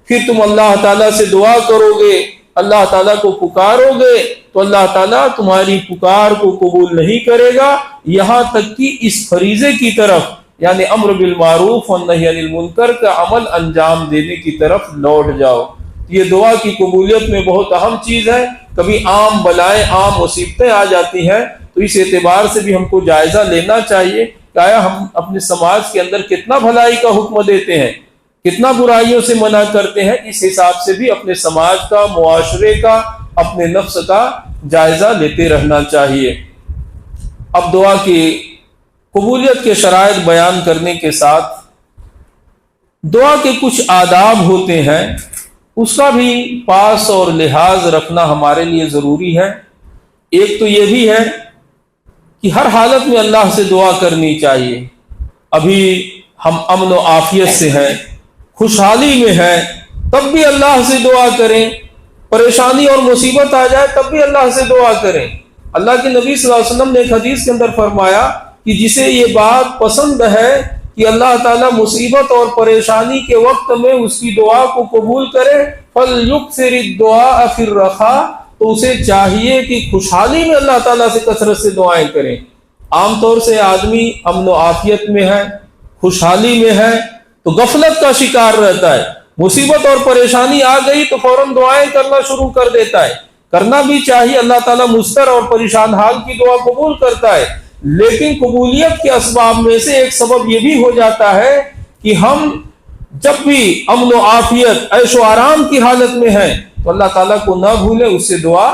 پھر تم اللہ تعالیٰ سے دعا کرو گے، اللہ تعالیٰ کو پکارو گے تو اللہ تعالیٰ تمہاری پکار کو قبول نہیں کرے گا، یہاں تک کہ اس فریضے کی طرف، یعنی امر بالمعروف والنہی عن المنکر کا عمل انجام دینے کی طرف لوٹ جاؤ۔ یہ دعا کی قبولیت میں بہت اہم چیز ہے۔ کبھی عام بلائیں، عام مصیبتیں آ جاتی ہیں تو اس اعتبار سے بھی ہم کو جائزہ لینا چاہیے کہ آیا ہم اپنے سماج کے اندر کتنا بھلائی کا حکم دیتے ہیں، کتنا برائیوں سے منع کرتے ہیں، اس حساب سے بھی اپنے سماج کا، معاشرے کا، اپنے نفس کا جائزہ لیتے رہنا چاہیے۔ اب دعا کی قبولیت کے شرائط بیان کرنے کے ساتھ دعا کے کچھ آداب ہوتے ہیں، اس کا بھی پاس اور لحاظ رکھنا ہمارے لیے ضروری ہے۔ ایک تو یہ بھی ہے کہ ہر حالت میں اللہ سے دعا کرنی چاہیے۔ ابھی ہم امن و عافیت سے ہیں، خوشحالی میں ہیں، تب بھی اللہ سے دعا کریں، پریشانی اور مصیبت آ جائے تب بھی اللہ سے دعا کریں۔ اللہ کے نبی صلی اللہ علیہ وسلم نے ایک حدیث کے اندر فرمایا کہ جسے یہ بات پسند ہے کہ اللہ تعالیٰ مصیبت اور پریشانی کے وقت میں اس کی دعا کو قبول کرے، فَلْيُكْثِرِ الدُّعَاءَ فِي الرَّخَاءِ، تو اسے چاہیے کہ خوشحالی میں اللہ تعالیٰ سے کثرت سے دعائیں کریں۔ عام طور سے آدمی امن و عافیت میں ہے، خوشحالی میں ہے تو غفلت کا شکار رہتا ہے، مصیبت اور پریشانی آ گئی تو فوراً دعائیں کرنا شروع کر دیتا ہے۔ کرنا بھی چاہیے، اللہ تعالیٰ مضطر اور پریشان حال کی دعا قبول کرتا ہے، لیکن قبولیت کے اسباب میں سے ایک سبب یہ بھی ہو جاتا ہے کہ ہم جب بھی امن و عافیت عیش و آرام کی حالت میں ہیں تو اللہ تعالیٰ کو نہ بھولیں، اس سے دعا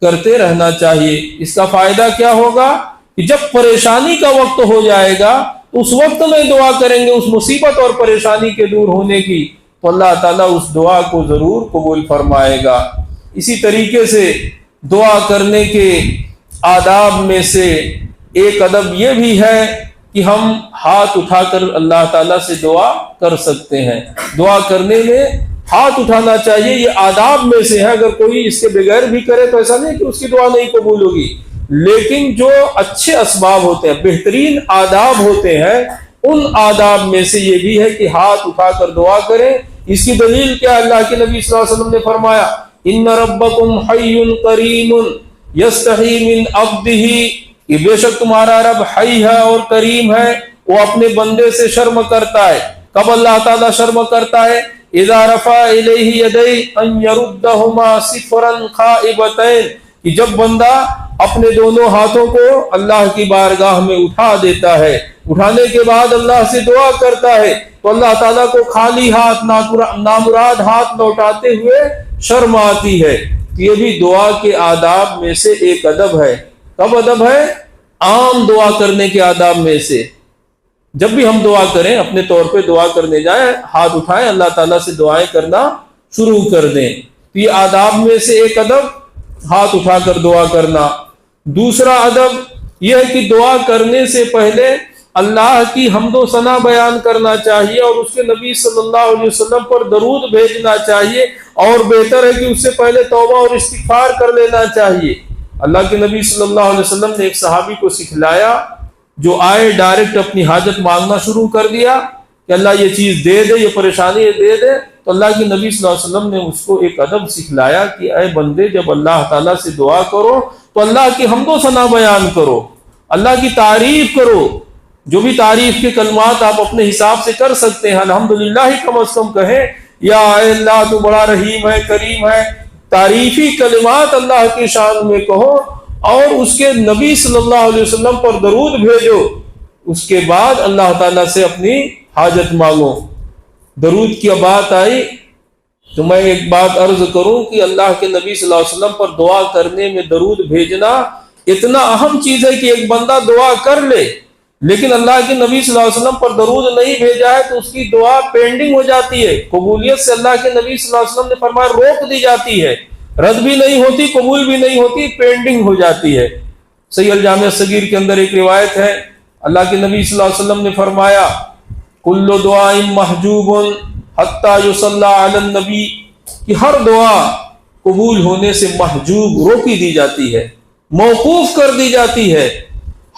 کرتے رہنا چاہیے۔ اس کا فائدہ کیا ہوگا کہ جب پریشانی کا وقت ہو جائے گا تو اس وقت میں دعا کریں گے اس مصیبت اور پریشانی کے دور ہونے کی، تو اللہ تعالیٰ اس دعا کو ضرور قبول فرمائے گا۔ اسی طریقے سے دعا کرنے کے آداب میں سے ایک ادب یہ بھی ہے کہ ہم ہاتھ اٹھا کر اللہ تعالیٰ سے دعا کر سکتے ہیں۔ دعا کرنے میں ہاتھ اٹھانا چاہیے، یہ آداب میں سے ہے۔ اگر کوئی اس کے بغیر بھی کرے تو ایسا نہیں کہ اس کی دعا نہیں قبول ہوگی، لیکن جو اچھے اسباب ہوتے ہیں، بہترین آداب ہوتے ہیں، ان آداب میں سے یہ بھی ہے کہ ہاتھ اٹھا کر دعا کریں۔ اس کی دلیل کیا؟ اللہ کے نبی صلی اللہ علیہ وسلم نے فرمایا ان ربکم حی کریم یستحی من عبدہ، کہ بے شک تمہارا رب حی ہے اور کریم ہے، وہ اپنے بندے سے شرم کرتا ہے۔ کب اللہ تعالیٰ شرم کرتا ہے؟ اذا رفع الیہ یدیہ ان یردہما صفرا خائبتین، کہ جب بندہ اپنے دونوں ہاتھوں کو اللہ کی بارگاہ میں اٹھا دیتا ہے، اٹھانے کے بعد اللہ سے دعا کرتا ہے تو اللہ تعالیٰ کو خالی ہاتھ، نامراد ہاتھ لوٹاتے ہوئے شرم آتی ہے۔ یہ بھی دعا کے آداب میں سے ایک ادب ہے۔ کب ادب ہے؟ عام دعا کرنے کے آداب میں سے۔ جب بھی ہم دعا کریں، اپنے طور پہ دعا کرنے جائیں، ہاتھ اٹھائیں، اللہ تعالیٰ سے دعائیں کرنا شروع کر دیں۔ تو یہ آداب میں سے ایک ادب ہاتھ اٹھا کر دعا کرنا۔ دوسرا ادب یہ ہے کہ دعا کرنے سے پہلے اللہ کی حمد و ثنا بیان کرنا چاہیے اور اس کے نبی صلی اللہ علیہ وسلم پر درود بھیجنا چاہیے، اور بہتر ہے کہ اس سے پہلے توبہ اور استغفار کر لینا چاہیے۔ اللہ کے نبی صلی اللہ علیہ وسلم نے ایک صحابی کو سکھلایا، جو آئے ڈائریکٹ اپنی حاجت مانگنا شروع کر دیا کہ اللہ یہ چیز دے دے، یہ پریشانی دے دے، تو اللہ کے نبی صلی اللہ علیہ وسلم نے اس کو ایک ادب سکھلایا کہ اے بندے، جب اللہ تعالیٰ سے دعا کرو تو اللہ کی حمد و ثنا بیان کرو، اللہ کی تعریف کرو۔ جو بھی تعریف کے کلمات آپ اپنے حساب سے کر سکتے ہیں، الحمدللہ ہی کم از کم کہیں، یا اے اللہ تو بڑا رحیم ہے، کریم ہے، تعریفی کلمات اللہ کی شان میں کہو، اور اس کے نبی صلی اللہ علیہ وسلم پر درود بھیجو۔ اس کے بعد اللہ تعالیٰ سے اپنی حاجت مانگو۔ درود کی بات آئی تو میں ایک بات عرض کروں کہ اللہ کے نبی صلی اللہ علیہ وسلم پر دعا کرنے میں درود بھیجنا اتنا اہم چیز ہے کہ ایک بندہ دعا کر لے لیکن اللہ کے نبی صلی اللہ علیہ وسلم پر درود نہیں بھیجا ہے تو اس کی دعا پینڈنگ ہو جاتی ہے، قبولیت سے اللہ کے نبی صلی اللہ علیہ وسلم نے فرمایا روک دی جاتی ہے، رد بھی نہیں ہوتی، قبول بھی نہیں ہوتی، پینڈنگ ہو جاتی ہے۔ صحیح الجامع الصغیر کے اندر ایک روایت ہے، اللہ کے نبی صلی اللہ علیہ وسلم نے فرمایا کل دعاء محجوب حتی یصلی علی النبی، کہ ہر دعا قبول ہونے سے محجوب، روکی دی جاتی ہے، موقوف کر دی جاتی ہے،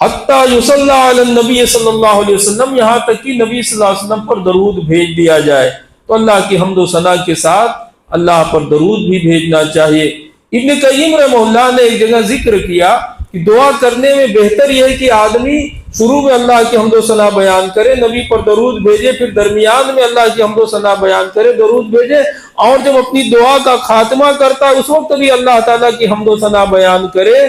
حتی یصلی علی النبی صلی اللہ علیہ وسلم، یہاں تک کہ نبی صلی اللہ علیہ وسلم پر درود بھیج دیا جائے۔ تو اللہ کی حمد و ثنا کے ساتھ اللہ پر درود بھی بھیجنا چاہیے۔ ابن قیم رحمہ اللہ نے ایک جگہ ذکر کیا کہ دعا کرنے میں بہتر یہ ہے کہ آدمی شروع میں اللہ کی حمد و ثنا بیان کرے، نبی پر درود بھیجے، پھر درمیان میں اللہ کی حمد و ثنا بیان کرے، درود بھیجے، اور جب اپنی دعا کا خاتمہ کرتا ہے اس وقت بھی اللہ تعالیٰ کی حمد و ثنا بیان کرے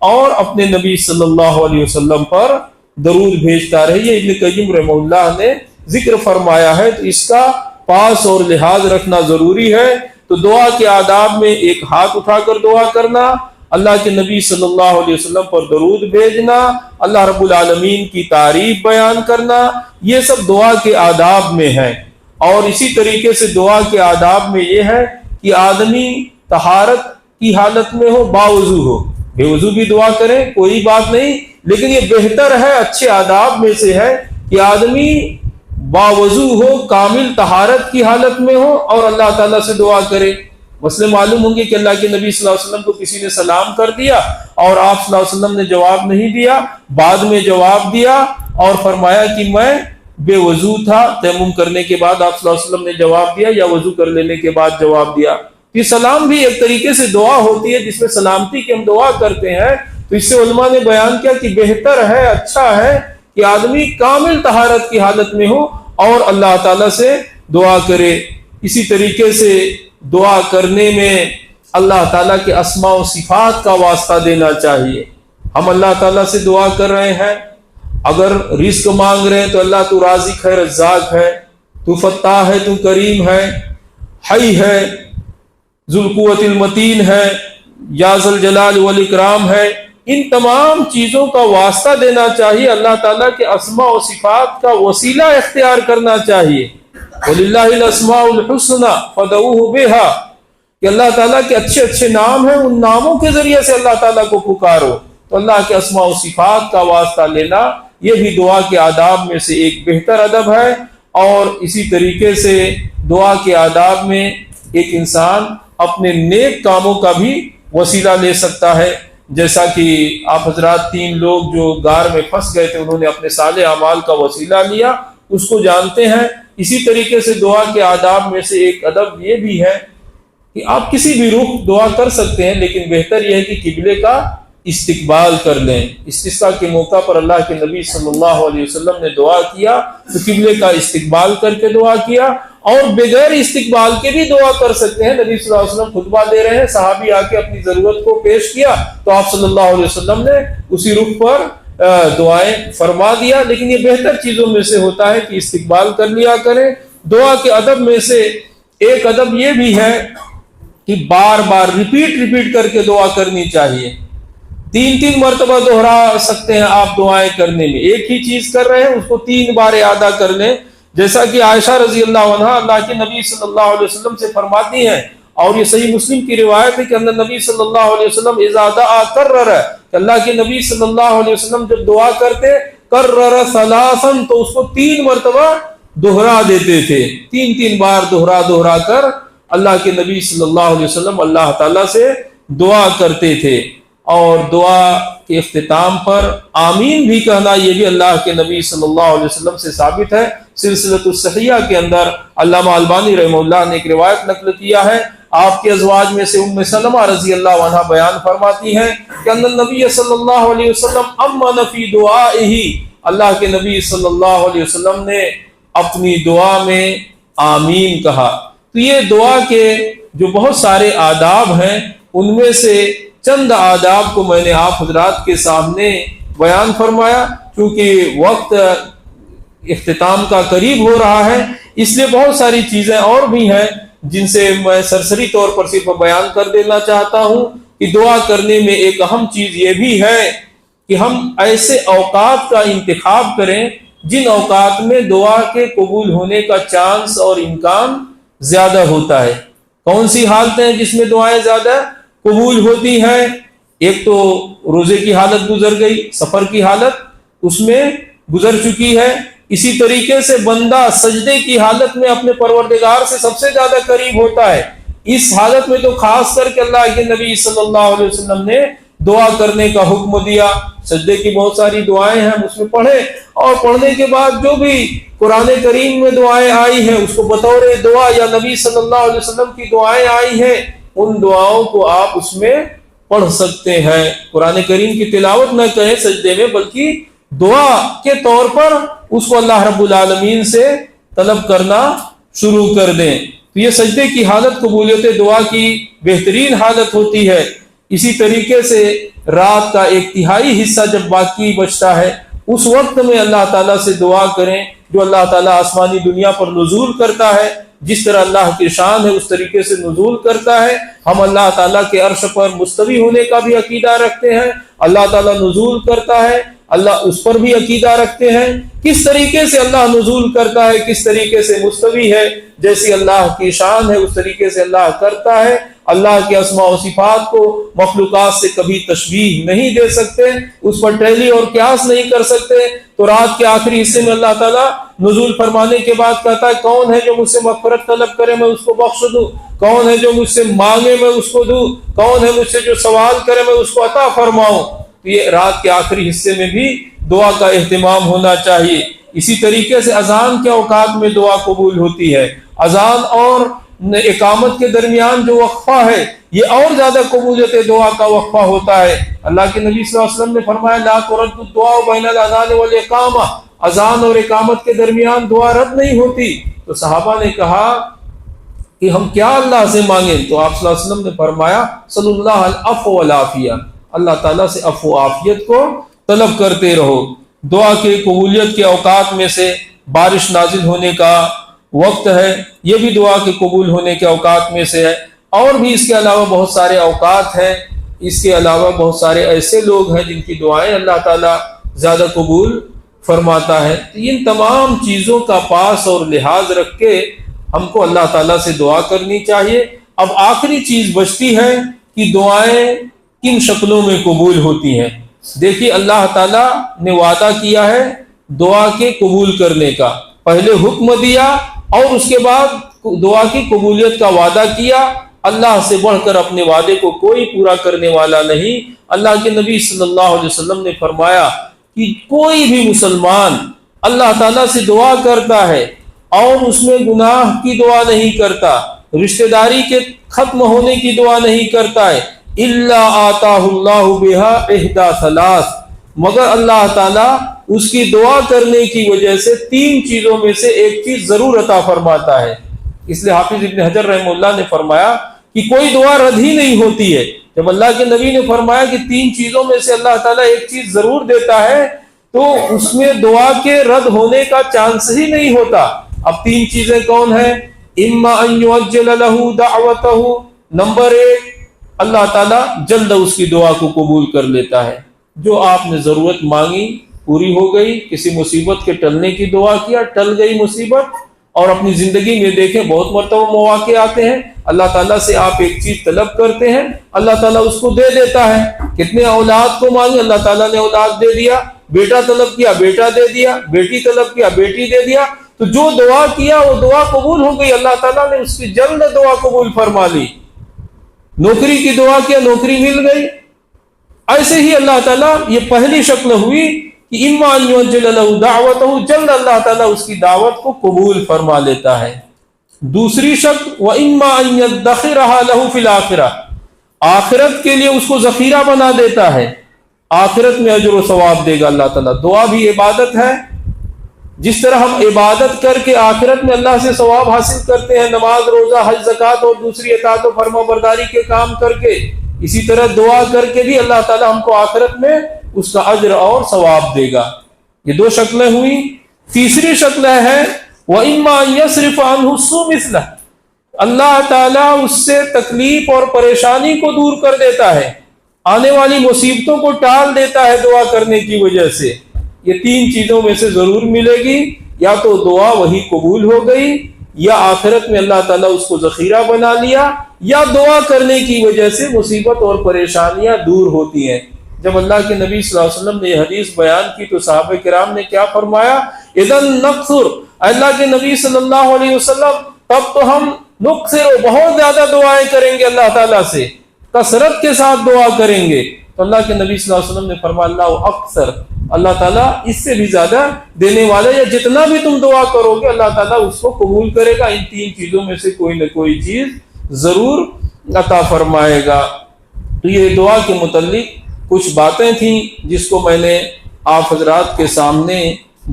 اور اپنے نبی صلی اللہ علیہ وسلم پر درود بھیجتا رہے۔ یہ ابن قیم رحمہ اللہ نے ذکر فرمایا ہے، تو اس کا پاس اور لحاظ رکھنا ضروری ہے۔ تو دعا کے آداب میں ایک ہاتھ اٹھا کر دعا کرنا، اللہ کے نبی صلی اللہ علیہ وسلم پر درود بھیجنا، اللہ رب العالمین کی تعریف بیان کرنا، یہ سب دعا کے آداب میں ہیں۔ اور اسی طریقے سے دعا کے آداب میں یہ ہے کہ آدمی طہارت کی حالت میں ہو، باوضو ہو، بے وضو بھی دعا کرے، کوئی بات نہیں، لیکن یہ بہتر ہے، اچھے آداب میں سے ہے کہ آدمی باوضو ہو، کامل طہارت کی حالت میں ہو اور اللہ تعالیٰ سے دعا کرے۔ مسئلے معلوم ہوں گے کہ اللہ کے نبی صلی اللہ علیہ وسلم کو کسی نے سلام کر دیا اور آپ صلی اللہ علیہ وسلم نے جواب نہیں دیا، بعد میں جواب دیا اور فرمایا کہ میں بے وضو تھا، تیمم کرنے کے بعد آپ صلی اللہ علیہ وسلم نے جواب دیا، یا وضو کر لینے کے بعد جواب دیا۔ یہ سلام بھی ایک طریقے سے دعا ہوتی ہے جس میں سلامتی کی ہم دعا کرتے ہیں۔ تو اس سے علماء نے بیان کیا کہ بہتر ہے، اچھا ہے کہ آدمی کامل طہارت کی حالت میں ہو اور اللہ تعالیٰ سے دعا کرے۔ اسی طریقے سے دعا کرنے میں اللہ تعالیٰ کے اسماء و صفات کا واسطہ دینا چاہیے۔ ہم اللہ تعالیٰ سے دعا کر رہے ہیں، اگر رزق مانگ رہے ہیں تو اللہ تو رازق ہے، رزاق ہے، تو فتاح ہے، تو کریم ہے، حی ہے، ذو القوت المتین ہے، یا ذل جلال والاکرام ہے. ان تمام چیزوں کا واسطہ دینا چاہیے، اللہ تعالیٰ کے اسماء و صفات کا وسیلہ اختیار کرنا چاہیے. وَلِلَّهِ الْأَسْمَاءُ الْحُسْنَى فَادْعُوهُ بِهَا، کہ اللہ تعالیٰ کے اچھے اچھے نام ہیں، ان ناموں کے ذریعے سے اللہ تعالیٰ کو پکارو. تو اللہ کے اسماء و صفات کا واسطہ لینا یہ بھی دعا کے آداب میں سے ایک بہتر ادب ہے. اور اسی طریقے سے دعا کے آداب میں ایک انسان اپنے نیک کاموں کا بھی وسیلہ لے سکتا ہے. جیسا کہ آپ حضرات 3 لوگ جو غار میں پھنس گئے تھے، انہوں نے اپنے صالح اعمال کا وسیلہ لیا، اس کو جانتے ہیں. اسی طریقے سے دعا کے آداب میں سے ایک ادب یہ بھی ہے کہ آپ کسی بھی رخ دعا کر سکتے ہیں، لیکن بہتر یہ ہے کہ قبلے کا استقبال کر لیں. استسقاء کے موقع پر اللہ کے نبی صلی اللہ علیہ وسلم نے دعا کیا تو قبلے کا استقبال کر کے دعا کیا، اور بغیر استقبال کے بھی دعا کر سکتے ہیں. نبی صلی اللہ علیہ وسلم خطبہ دے رہے ہیں، صحابی آ کے اپنی ضرورت کو پیش کیا تو آپ صلی اللہ علیہ وسلم نے اسی رخ پر دعائیں فرما دیا. لیکن یہ بہتر چیزوں میں سے ہوتا ہے کہ استقبال کر لیا کریں. دعا کے ادب میں سے ایک ادب یہ بھی ہے کہ بار بار ریپیٹ کر کے دعا کرنی چاہیے. 3 مرتبہ دوہرا سکتے ہیں آپ دعائیں کرنے میں. ایک ہی چیز کر رہے ہیں اس کو 3 بار اعادہ کر لیں، جیسا کہ عائشہ رضی اللہ عنہا اللہ کے نبی صلی اللہ علیہ وسلم سے فرماتی ہیں، اور یہ صحیح مسلم کی روایت ہے کہ نبی صلی اللہ علیہ وسلم اذا دعا کرر، کہ اللہ کے نبی صلی اللہ علیہ وسلم جب دعا کرتے کرر ثلاثا تو اس کو 3 مرتبہ دوہرا دیتے تھے. 3 بار دوہرا کر اللہ کے نبی صلی اللہ علیہ وسلم اللہ تعالیٰ سے دعا کرتے تھے. اور دعا کے اختتام پر آمین بھی کہنا یہ بھی اللہ کے نبی صلی اللہ علیہ وسلم سے ثابت ہے. سلسلۃ الصحیحہ کے اندر علامہ البانی رحمہ اللہ نے ایک روایت نقل کیا ہے. آپ کے ازواج میں سے ام سلمہ رضی اللہ عنہا بیان فرماتی ہیں کہ ان النبی صلی اللہ علیہ وسلم امن فی دعائہ، اللہ کے نبی صلی اللہ علیہ وسلم نے اپنی دعا میں آمین کہا. تو یہ دعا کے جو بہت سارے آداب ہیں، ان میں سے چند آداب کو میں نے آپ حضرات کے سامنے بیان فرمایا. کیونکہ وقت اختتام کا قریب ہو رہا ہے، اس لیے بہت ساری چیزیں اور بھی ہیں جن سے میں سرسری طور پر صرف بیان کر دینا چاہتا ہوں کہ دعا کرنے میں ایک اہم چیز یہ بھی ہے کہ ہم ایسے اوقات کا انتخاب کریں جن اوقات میں دعا کے قبول ہونے کا چانس اور امکان زیادہ ہوتا ہے. کون سی حالتیں جس میں دعائیں زیادہ قبول ہوتی ہیں؟ ایک تو روزے کی حالت گزر گئی، سفر کی حالت اس میں گزر چکی ہے. اسی طریقے سے بندہ سجدے کی حالت میں اپنے پروردگار سے سب سے زیادہ قریب ہوتا ہے. اس حالت میں تو خاص کر کے اللہ کے نبی صلی اللہ علیہ وسلم نے دعا کرنے کا حکم دیا. سجدے کی بہت ساری دعائیں ہیں، ہم اس میں پڑھیں، اور پڑھنے کے بعد جو بھی قرآن کریم میں دعائیں آئی ہیں اس کو بطور دعا یا نبی صلی اللہ علیہ وسلم کی دعائیں آئی ہیں ان دعاؤں کو آپ اس میں پڑھ سکتے ہیں. قرآن کریم کی تلاوت نہ کہیں سجدے میں، بلکہ دعا کے طور پر اس کو اللہ رب العالمین سے طلب کرنا شروع کر دیں. تو یہ سجدے کی حالت قبولیت دعا کی بہترین حالت ہوتی ہے. اسی طریقے سے رات کا 1/3 حصہ جب باقی بچتا ہے اس وقت میں اللہ تعالیٰ سے دعا کریں. جو اللہ تعالیٰ آسمانی دنیا پر نزول کرتا ہے، جس طرح اللہ کی شان ہے اس طریقے سے نزول کرتا ہے. ہم اللہ تعالیٰ کے عرش پر مستوی ہونے کا بھی عقیدہ رکھتے ہیں. اللہ تعالیٰ نزول کرتا ہے، اللہ اس پر بھی عقیدہ رکھتے ہیں. کس طریقے سے اللہ نزول کرتا ہے، کس طریقے سے مستوی ہے، جیسی اللہ کی شان ہے اس طریقے سے اللہ کرتا ہے. اللہ کے اسماء و صفات کو مخلوقات سے کبھی تشبیہ نہیں دے سکتے، اس پر ٹیلی اور قیاس نہیں کر سکتے. تو رات کے آخری حصے میں اللہ تعالیٰ نزول فرمانے کے بعد کہتا ہے کون ہے جو مجھ سے مغفرت طلب کرے میں اس کو بخش دوں، کون ہے جو مجھ سے مانگے میں اس کو دوں، کون ہے مجھ سے جو سوال کرے میں اس کو عطا فرماؤں. تو یہ رات کے آخری حصے میں بھی دعا کا اہتمام ہونا چاہیے. اسی طریقے سے اذان کے اوقات میں دعا قبول ہوتی ہے. اذان اور اقامت کے درمیان جو وقفہ ہے یہ اور زیادہ قبولیت دعا کا وقفہ ہوتا ہے. اللہ کے نبی صلی اللہ علیہ وسلم نے فرمایا لا ترد الدعاء بین الاذان والاقامہ، اذان اور اقامت کے درمیان دعا رد نہیں ہوتی. تو صحابہ نے کہا کہ ہم کیا اللہ سے مانگیں؟ تو آپ صلی اللہ علیہ وسلم نے فرمایا صلی اللہ العفو والعافیہ، اللہ تعالیٰ سے عفو و عافیت کو طلب کرتے رہو۔ دعا کے قبولیت کے اوقات میں سے بارش نازل ہونے کا وقت ہے، یہ بھی دعا کے قبول ہونے کے اوقات میں سے ہے، اور بھی اس کے علاوہ بہت سارے اوقات ہیں، اس کے علاوہ بہت سارے ایسے لوگ ہیں جن کی دعائیں اللہ تعالیٰ زیادہ قبول فرماتا ہے۔ ان تمام چیزوں کا پاس اور لحاظ رکھ کے ہم کو اللہ تعالیٰ سے دعا کرنی چاہیے۔ اب آخری چیز بچتی ہے کہ دعائیں کن شکلوں میں قبول ہوتی ہیں۔ دیکھیے اللہ تعالیٰ نے وعدہ کیا ہے دعا کے قبول کرنے کا، پہلے حکم دیا اور اس کے بعد دعا کی قبولیت کا وعدہ کیا۔ اللہ سے بڑھ کر اپنے وعدے کو کوئی پورا کرنے والا نہیں۔ اللہ کے نبی صلی اللہ علیہ وسلم نے فرمایا کہ کوئی بھی مسلمان اللہ تعالیٰ سے دعا کرتا ہے اور اس میں گناہ کی دعا نہیں کرتا، رشتہ داری کے ختم ہونے کی دعا نہیں کرتا ہے، الا آتاہ اللہ بہا احدی ثلاث، مگر اللہ تعالیٰ اس کی دعا کرنے کی وجہ سے 3 چیزوں میں سے ایک چیز ضرور عطا فرماتا ہے۔ اس لیے حافظ ابن حجر رحمہ اللہ نے فرمایا کہ کوئی دعا رد ہی نہیں ہوتی ہے۔ جب اللہ کے نبی نے فرمایا کہ 3 چیزوں میں سے اللہ تعالیٰ ایک چیز ضرور دیتا ہے تو اس میں دعا کے رد ہونے کا چانس ہی نہیں ہوتا۔ اب 3 چیزیں کون ہیں؟ اما ان یعجل له دعوته، نمبر 1 اللہ تعالیٰ جلد اس کی دعا کو قبول کر لیتا ہے۔ جو آپ نے ضرورت مانگی پوری ہو گئی، کسی مصیبت کے ٹلنے کی دعا کیا، ٹل گئی مصیبت، اور اپنی زندگی میں دیکھیں بہت مرتبہ مواقع آتے ہیں اللہ تعالیٰ سے آپ ایک چیز طلب کرتے ہیں، اللہ تعالیٰ اس کو دے دیتا ہے۔ کتنے اولاد کو مانگے، اللہ تعالیٰ نے اولاد دے دیا، بیٹا طلب کیا بیٹا دے دیا، بیٹی طلب کیا بیٹی دے دیا، تو جو دعا کیا وہ دعا قبول ہو گئی، اللہ تعالیٰ نے اس کی جلد دعا قبول فرما لی۔ نوکری کی دعا کیا، نوکری مل گئی۔ ایسے ہی اللہ تعالیٰ، یہ پہلی شکل ہوئی کہ اما ان یعجل له دعوته، جلد اللہ تعالیٰ اس کی دعوت کو قبول فرما لیتا ہے۔ دوسری شکل واما ان يدخرها له في الاخرہ، آخرت کے لیے اس کو ذخیرہ بنا دیتا ہے، آخرت میں اجر و ثواب دے گا اللہ تعالیٰ۔ دعا بھی عبادت ہے، جس طرح ہم عبادت کر کے آخرت میں اللہ سے ثواب حاصل کرتے ہیں، نماز روزہ حج زکوٰۃ اور دوسری اطاعت و فرما برداری کے کام کر کے، اسی طرح دعا کر کے بھی اللہ تعالیٰ ہم کو آخرت میں اس کا اجر اور ثواب دے گا۔ یہ 2 شکلیں ہوئی۔ تیسری شکل ہے وَإِمَّا أَن يَصْرِفَ عَنْهُ السُّوءَ مِثْلَهُ، اللہ تعالیٰ اس سے تکلیف اور پریشانی کو دور کر دیتا ہے، آنے والی مصیبتوں کو ٹال دیتا ہے دعا کرنے کی وجہ سے۔ یہ 3 چیزوں میں سے ضرور ملے گی، یا تو دعا وہی قبول ہو گئی، یا آخرت میں اللہ تعالیٰ اس کو ذخیرہ بنا لیا، یا دعا کرنے کی وجہ سے مصیبت اور پریشانیاں دور ہوتی ہیں۔ جب اللہ کے نبی صلی اللہ علیہ وسلم نے یہ حدیث بیان کی تو صحابہ کرام نے کیا فرمایا؟ اذن نکثر، اللہ کے نبی صلی اللہ علیہ وسلم تب تو ہم نکثر، بہت زیادہ دعائیں کریں گے اللہ تعالیٰ سے، کثرت کے ساتھ دعا کریں گے۔ تو اللہ کے نبی صلی اللہ علیہ وسلم نے فرمایا اللہ اکثر، اللہ تعالیٰ اس سے بھی زیادہ دینے والا، یا جتنا بھی تم دعا کرو گے اللہ تعالیٰ اس کو قبول کرے گا، ان 3 چیزوں میں سے کوئی نہ کوئی چیز ضرور عطا فرمائے گا۔ تو یہ دعا کے متعلق کچھ باتیں تھیں جس کو میں نے آپ حضرات کے سامنے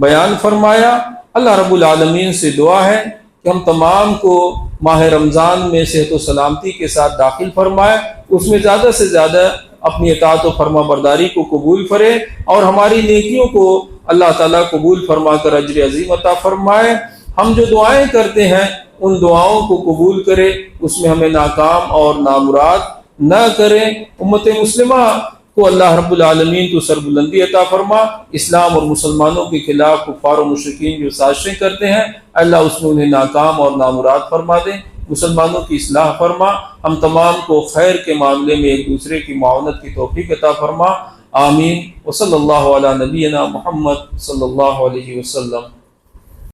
بیان فرمایا۔ اللہ رب العالمین سے دعا ہے کہ ہم تمام کو ماہ رمضان میں صحت و سلامتی کے ساتھ داخل فرمائے، اس میں زیادہ سے زیادہ اپنی اطاعت و فرما برداری کو قبول کرے، اور ہماری نیکیوں کو اللہ تعالیٰ قبول فرما کر اجر عظیم عطا فرمائے۔ ہم جو دعائیں کرتے ہیں ان دعاؤں کو قبول کرے، اس میں ہمیں ناکام اور نامراد نہ کرے۔ امت مسلمہ کو اللہ رب العالمین تو سربلندی عطا فرما، اسلام اور مسلمانوں کے خلاف کفار و مشرکین جو سازشیں کرتے ہیں اللہ اس میں انہیں ناکام اور نامراد فرما دے، مسلمانوں کی اصلاح فرما، ہم تمام کو خیر کے معاملے میں ایک دوسرے کی معاونت کی توفیق عطا فرما، آمین۔ وصلی اللہ علی نبینا محمد صلی اللہ علیہ وسلم۔